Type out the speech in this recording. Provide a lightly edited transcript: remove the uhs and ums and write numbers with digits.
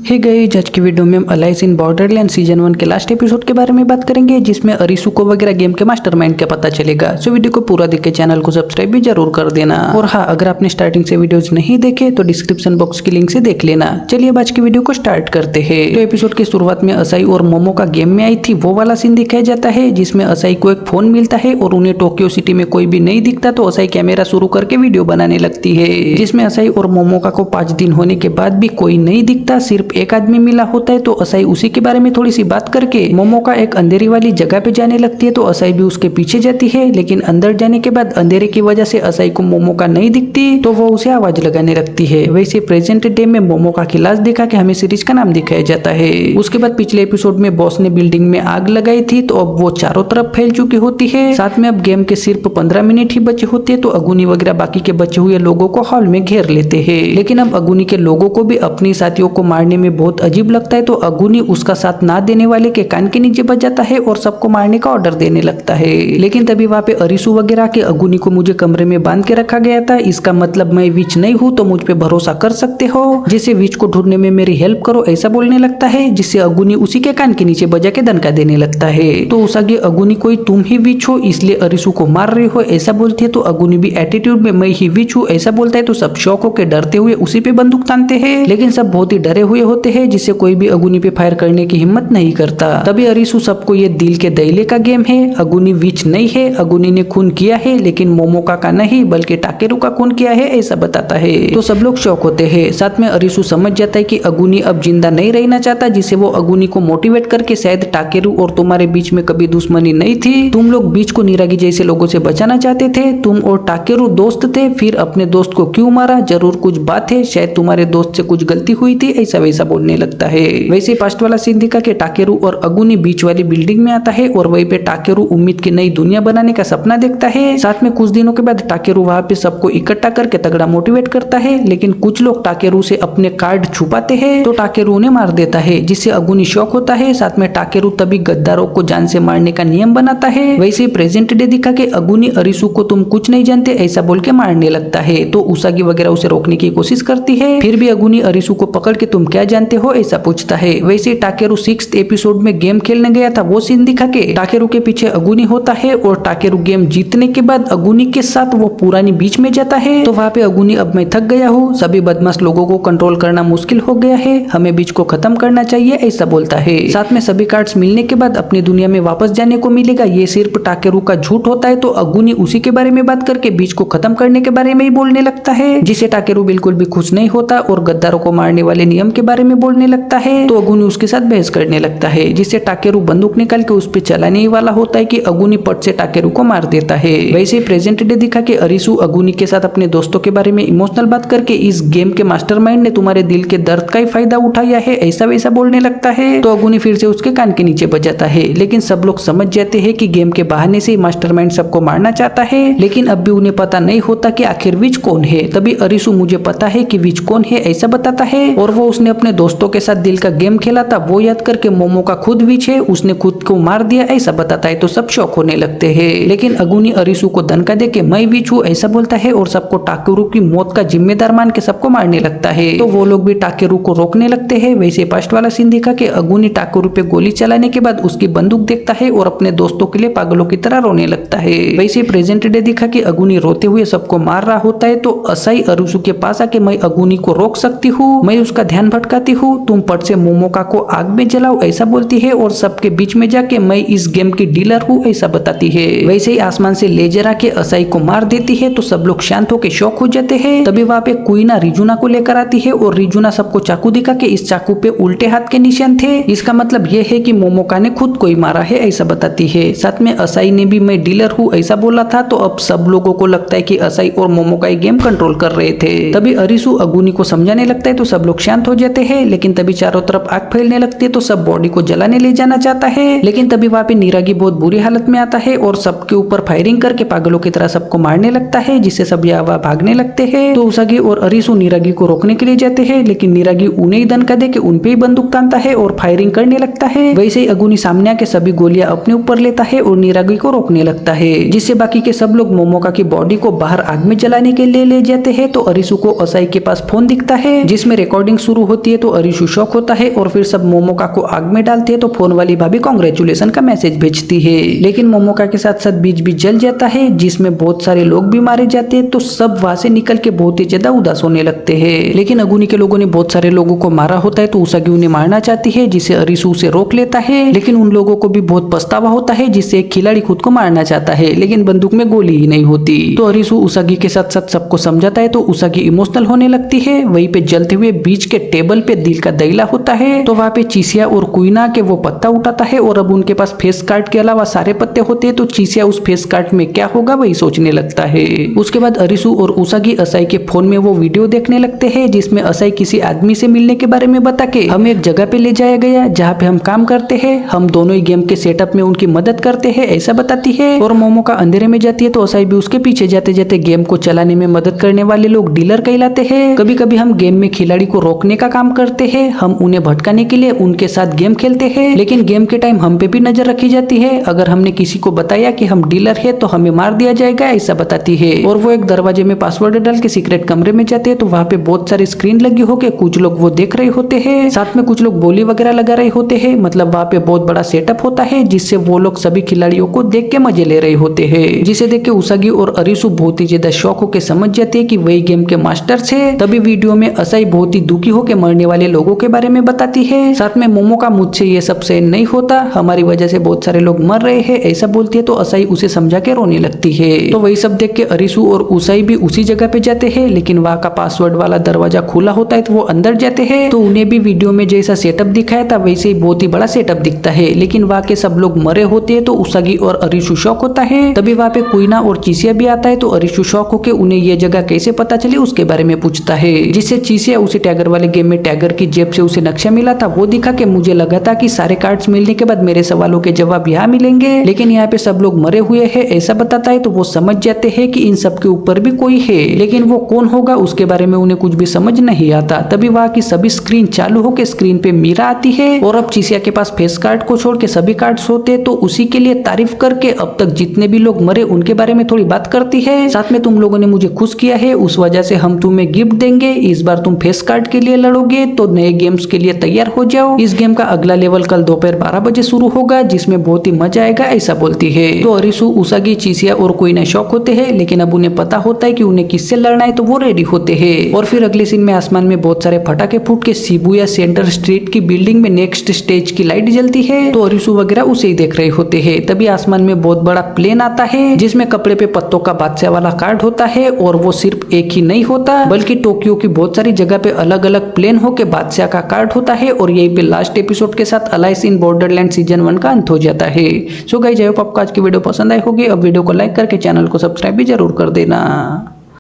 Hey guys, आज की video में हम अलाइस इन बॉर्डरलैंड सीजन 1 के लास्ट एपिसोड के बारे में बात करेंगे, जिसमें अरिसु को वगैरह गेम के मास्टरमाइंड का पता चलेगा। सो वीडियो को पूरा देख के चैनल को सब्सक्राइब भी जरूर कर देना। और हाँ, अगर आपने स्टार्टिंग से वीडियोस नहीं देखे तो डिस्क्रिप्शन बॉक्स की लिंक से देख लेना। चलिए अब आज की वीडियो को स्टार्ट करते हैं। तो एपिसोड की शुरुआत में असाई और मोमो का गेम में आई थी वो वाला सीन दिखाया जाता है, जिसमें असाई को एक फोन मिलता है और उन्हें टोक्यो सिटी में कोई भी नहीं दिखता, तो असाई कैमरा शुरू करके वीडियो बनाने लगती है, जिसमें असाई और मोमोका को 5 दिन होने के बाद भी कोई नहीं दिखता, सिर्फ एक आदमी मिला होता है। तो असाई उसी के बारे में थोड़ी सी बात करके मोमोका एक अंधेरी वाली जगह पे जाने लगती है, तो असाई भी उसके पीछे जाती है, लेकिन अंदर जाने के बाद अंधेरे की वजह से असाई को मोमोका नहीं दिखती, तो वो उसे आवाज लगाने लगती है। वैसे प्रेजेंट डे में मोमोका की लाश दिखा के हमें सीरीज का नाम दिखाया जाता है। उसके बाद पिछले एपिसोड में बॉस ने बिल्डिंग में आग लगाई थी, तो अब वो चारों तरफ फैल चुकी होती है। साथ में अब गेम के सिर्फ 15 मिनट ही बचे होते हैं, तो अगुनी वगैरह बाकी के बचे हुए लोगों को हॉल में घेर लेते हैं। लेकिन अब अगुनी के लोगों को भी अपनी साथियों को मारने में बहुत अजीब लगता है, तो अगुनी उसका साथ ना देने वाले के कान के नीचे बच जाता है और सबको मारने का ऑर्डर देने लगता है। लेकिन तभी वहाँ पे अरिसु वगैरह के अगुनी को मुझे कमरे में बांध के रखा गया था, इसका मतलब मैं विच नहीं हूँ, तो मुझ पे भरोसा कर सकते हो, जिससे विच को ढूंढने में मेरी हेल्प करो, ऐसा बोलने लगता है, जिससे अगुनी उसी के कान के नीचे बजा के दनका देने लगता है। तो उस आगे अगुनी कोई तुम ही विच हो इसलिए अरिसु को मार रहे हो ऐसा बोलती है, तो अगुनी भी एटीट्यूड में मैं ही विच हूँ ऐसा बोलता है, तो सब शौक होकर डरते हुए उसी पे बंदूक तानते हैं। लेकिन सब बहुत ही डरे हुए होते हैं, जिससे कोई भी अगुनी पे फायर करने की हिम्मत नहीं करता। तभी अरिसु सबको ये दिल के दैले का गेम है, अगुनी विच नहीं है, अगुनी ने खून किया है, लेकिन मोमोका का नहीं बल्कि टाकेरू का खून किया है ऐसा बताता है। तो सब लोग शौक होते हैं। साथ में अरिसु समझ जाता है कि अगुनी अब जिंदा नहीं रहना चाहता, जिससे वो अगुनी को मोटिवेट करके शायद टाकेरू और तुम्हारे बीच में कभी दुश्मनी नहीं थी, तुम लोग बीच को निरागी जैसे लोगों से बचाना चाहते थे, तुम और टाकेरू दोस्त थे, फिर अपने दोस्त को क्यों मारा, जरूर कुछ बात है, शायद तुम्हारे दोस्त से कुछ गलती हुई थी, ऐसा वैसा बोलने लगता है। वैसे पास्ट वाला सीन दिखा के टाकेरू और अगुनी बीच वाली बिल्डिंग में आता है, और वहीं पे टाकेरू उम्मीद की नई दुनिया बनाने का सपना देखता है। साथ में कुछ दिनों के बाद टाकेरू वहाँ पे सबको इकट्ठा करके तगड़ा मोटिवेट करता है, लेकिन कुछ लोग टाकेरू से अपने कार्ड छुपाते हैं, तो टाकेरू उन्हें मार देता है, जिससे अगुनी शॉक होता है। साथ में टाकेरू तभी गद्दारों को जान से मारने का नियम बनाता है। वैसे प्रेजेंट डे दिखा के अगुनी अरिसु को तुम कुछ नहीं जानते ऐसा बोल के मारने लगता है, तो उसागी वगैरह उसे रोकने की कोशिश करती है, फिर भी अगुनी अरिसु को पकड़ के तुम क्या जानते हो ऐसा पूछता है। वैसे टाकेरू 6th एपिसोड में गेम खेलने गया था, वो सीन दिखा के टाकेरू के पीछे अगुनी होता है, और टाकेरू गेम जीतने के बाद अगुनी के साथ वो पुरानी बीच में जाता है। तो वहाँ पे अगुनी अब मैं थक गया हूँ, सभी बदमाश लोगों को कंट्रोल करना मुश्किल हो गया है, हमें बीच को खत्म करना चाहिए ऐसा बोलता है। साथ में सभी कार्ड्स मिलने के बाद अपनी दुनिया में वापस जाने को मिलेगा, ये सिर्फ टाकेरू का झूठ होता है, तो अगुनी उसी के बारे में बात करके बीच को खत्म करने के बारे में ही बोलने लगता है, जिसे टाकेरू बिल्कुल भी खुश नहीं होता और गद्दारों को मारने वाले नियम के बारे में बोलने लगता है। तो अगुनी उसके साथ बहस करने लगता है, जिससे टाकेरू बंदूक निकाल के उस पर चलाने ही वाला होता है कि अगुनी पट से टाकेरू को मार देता है। वैसे प्रेजेंट डे दिखा के अरिसु अगुनी के साथ अपने दोस्तों के बारे में इमोशनल बात करके इस गेम के मास्टरमाइंड ने तुम्हारे दिल के दर्द का ही फायदा उठाया है ऐसा वैसा बोलने लगता है, तो अगुनी फिर से उसके कान के नीचे बजाता है। लेकिन सब लोग समझ जाते हैं कि गेम के बहाने से मास्टरमाइंड सबको मारना चाहता है, लेकिन अब भी उन्हें पता नहीं होता कि आखिर विच कौन है। तभी अरिसु मुझे पता है कि विच कौन है ऐसा बताता है, और वो उसने अपने दोस्तों के साथ दिल का गेम खेला था वो याद करके मोमो का खुद विच है, उसने खुद को मार दिया ऐसा बताता है, तो सब शौक होने लगते हैं। लेकिन अगुनी अरिसु को दनका दे के मैं विच हूँ ऐसा बोलता है, और सबको टाकेरू की मौत का जिम्मेदार मान के सबको मारने लगता है, तो वो लोग भी टाकेरू को रोकने लगते हैं। वैसे पास्ट वाला सीन दिखा के अगुनी टाकेरू पे गोली चलाने के बाद उसकी बंदूक देखता है और अपने दोस्तों के लिए पागलों की तरह रोने लगता है। वैसे प्रेजेंट डे दिखा के अगुनी रोते हुए सबको मार रहा होता है, तो असाई अरिसु के पास आके मैं अगुनी को रोक सकती हूँ, मैं उसका ध्यान भटकाती हूँ, तुम पट से मोमोका को आग में जलाओ ऐसा बोलती है, और सबके बीच में जाके मैं इस गेम की डीलर हूँ ऐसा बताती है। वैसे ही आसमान से लेजर आके असाई को मार देती है, तो सब लोग शांत होकर शौक हो जाते हैं। तभी वहाँ पे कुइना रिजुना को लेकर आती है, और रिजुना सबको चाकू दिखा के इस चाकू पे उल्टे हाथ के निशान थे, इसका मतलब ये है कि मोमोका ने खुद को ही मारा है ऐसा बताती है। साथ में असाई ने भी मैं डीलर हूँ ऐसा बोला था, तो अब सब लोगों को लगता है कि असाई और मोमोका ही गेम कंट्रोल कर रहे थे। तभी अरिसु अगुनी को समझाने लगता है, तो सब लोग शांत हो जाते हैं। लेकिन तभी चारों तरफ आग फैलने लगती है, तो सब बॉडी को जलाने ले जाना चाहता है। लेकिन तभी वहाँ पे निरागी बहुत बुरी हालत में आता है और सबके ऊपर फायरिंग करके पागलों की तरह सबको मारने लगता है, जिससे सब यहाँ भागने लगते हैं। तो उसागी और अरिसु निरागी को रोकने के लिए जाते हैं, लेकिन निरागी उन्हें ही दनका दे के उन पे ही बंदूक तानता है और फायरिंग करने लगता है। वैसे ही अगुनी सामने आके सभी गोलियां अपने ऊपर लेता है और निरागी को रोकने लगता है, जिससे बाकी के सब लोग मोमोका की बॉडी को बाहर आग में जलाने के लिए ले जाते हैं। तो अरिसु को असाई के पास फोन दिखता है, जिसमें रिकॉर्डिंग शुरू होती है तो अरीसू शॉक होता है और फिर सब मोमोका को आग में डालते हैं तो फोन वाली भाभी कांग्रेचुलेशन का मैसेज भेजती है। लेकिन मोमोका के साथ साथ बीच भी जल जाता है जिसमें बहुत सारे लोग भी मारे जाते हैं तो सब वहां से निकल के बहुत ही ज्यादा उदास होने लगते हैं। लेकिन अगुनी के लोगों ने बहुत सारे लोगों को मारा होता है तो उसागी उन्हें मारना चाहती है जिसे अरीसू उसे रोक लेता है। लेकिन उन लोगों को भी बहुत पछतावा होता है जिससे एक खिलाड़ी खुद को मारना चाहता है लेकिन बंदूक में गोली ही नहीं होती। तो अरीसू उसागी के साथ साथ सबको समझाता है तो उसागी इमोशनल होने लगती है। वहीं पे जलते हुए बीच के टेबल पे दिल का दैला होता है तो वहाँ पे चीसिया और कुइना के वो पत्ता उठाता है और अब उनके पास फेस कार्ड के अलावा सारे पत्ते होते हैं तो चीसिया उस फेस कार्ड में क्या होगा वही सोचने लगता है। उसके बाद अरीसू और उसागी असाई के फोन में वो वीडियो देखने लगते हैं जिसमें असाई किसी आदमी से मिलने के बारे में बता के हमें एक जगह पे ले जाया गया जहाँ पे हम काम करते हैं, हम दोनों ही गेम के सेटअप में उनकी मदद करते हैं ऐसा बताती है। और मोमोका अंधेरे में जाती है तो असाई भी उसके पीछे जाते जाते गेम को चलाने में मदद करने वाले लोग डीलर कहलाते हैं। कभी कभी हम गेम में खिलाड़ी को रोकने का काम करते हैं, हम उन्हें भटकाने के लिए उनके साथ गेम खेलते हैं लेकिन गेम के टाइम हम पे भी नजर रखी जाती है। अगर हमने किसी को बताया कि हम डीलर है तो हमें मार दिया जाएगा ऐसा बताती है। और वो एक दरवाजे में पासवर्ड डाल के सीक्रेट कमरे में जाते हैं तो वहाँ पे बहुत सारी स्क्रीन लगी होके कुछ लोग वो देख रहे होते हैं, साथ में कुछ लोग बोली वगैरह लगा रहे होते हैं। मतलब वहाँ पे बहुत बड़ा सेटअप होता है जिससे वो लोग सभी खिलाड़ियों को देख के मजे ले रहे होते हैं, जिसे देख के उसागी और अरीसू बहुत ही ज्यादा शौक होकर समझ जाते हैं कि वही गेम के मास्टर थे। तभी वीडियो में असाई बहुत ही दुखी होकर मरने वाले लोगों के बारे में बताती है। साथ में मोमोका मुझसे ये सब सहन नहीं होता, हमारी वजह से बहुत सारे लोग मर रहे हैं ऐसा बोलती है तो असाई उसे समझा के रोने लगती है। तो वही सब देख के अरीसू और उसाई भी उसी जगह पे जाते हैं लेकिन वहाँ का पासवर्ड वाला दरवाजा खुला होता है तो वो अंदर जाते हैं तो उन्हें भी वीडियो में जैसा सेटअप दिखाया था वैसे ही बहुत ही बड़ा सेटअप दिखता है लेकिन वहाँ के सब लोग मरे होते हैं तो उसागी और अरीसू शॉक होता है। तभी वहाँ पे कुइना और चीसिया भी आता है तो अरीसू शॉक होकर उन्हें ये जगह कैसे पता चली उसके बारे में पूछता है, जिससे चीसिया उसे टैगर वाले गेम में टैगर की जेब से उसे नक्शा मिला था वो दिखा के मुझे लगा था कि सारे कार्ड्स मिलने के बाद मेरे सवालों के जवाब यहाँ मिलेंगे लेकिन यहाँ पे सब लोग मरे हुए हैं ऐसा बताता है तो वो समझ जाते हैं कि इन सब के ऊपर भी कोई है लेकिन वो कौन होगा उसके बारे में उन्हें कुछ भी समझ नहीं आता। तभी वहाँ की सभी स्क्रीन चालू होकर स्क्रीन पे मीरा आती है और अब चीसिया के पास फेस कार्ड को छोड़ के सभी कार्ड्स होते तो उसी के लिए तारीफ करके अब तक जितने भी लोग मरे उनके बारे में थोड़ी बात करती है। साथ में तुम लोगों ने मुझे खुश किया है उस वजह से हम तुम्हें गिफ्ट देंगे, इस बार तुम फेस कार्ड के लिए लड़ोगे तो नए गेम्स के लिए तैयार हो जाओ, इस गेम का अगला लेवल कल दोपहर 12 बजे शुरू होगा जिसमें बहुत ही मजा आएगा ऐसा बोलती है। तो अरीसू उसागी चीसिया और कोइना शौक होते हैं लेकिन अब उन्हें पता होता है कि उन्हें किससे लड़ना है तो वो रेडी होते हैं। और फिर अगले सीन में आसमान में बहुत सारे फटाके फूट के शिबुया सेंटर स्ट्रीट की बिल्डिंग में नेक्स्ट स्टेज की लाइट जलती है तो अरीसू वगैरह उसे ही देख रहे होते हैं। तभी आसमान में बहुत बड़ा प्लेन आता है जिसमें कपड़े पे पत्तों का बादशाह वाला कार्ड होता है और वो सिर्फ एक ही नहीं होता बल्कि टोक्यो की बहुत सारी जगह पे अलग अलग प्लेन होके बादशाह का कार्ड होता है। और यही पे लास्ट एपिसोड के साथ अलाइस इन बॉर्डरलैंड सीजन 1 का अंत हो जाता है। सो गाइस आई होप आपको आज की वीडियो पसंद आई होगी। अब वीडियो को लाइक करके चैनल को सब्सक्राइब भी जरूर कर देना।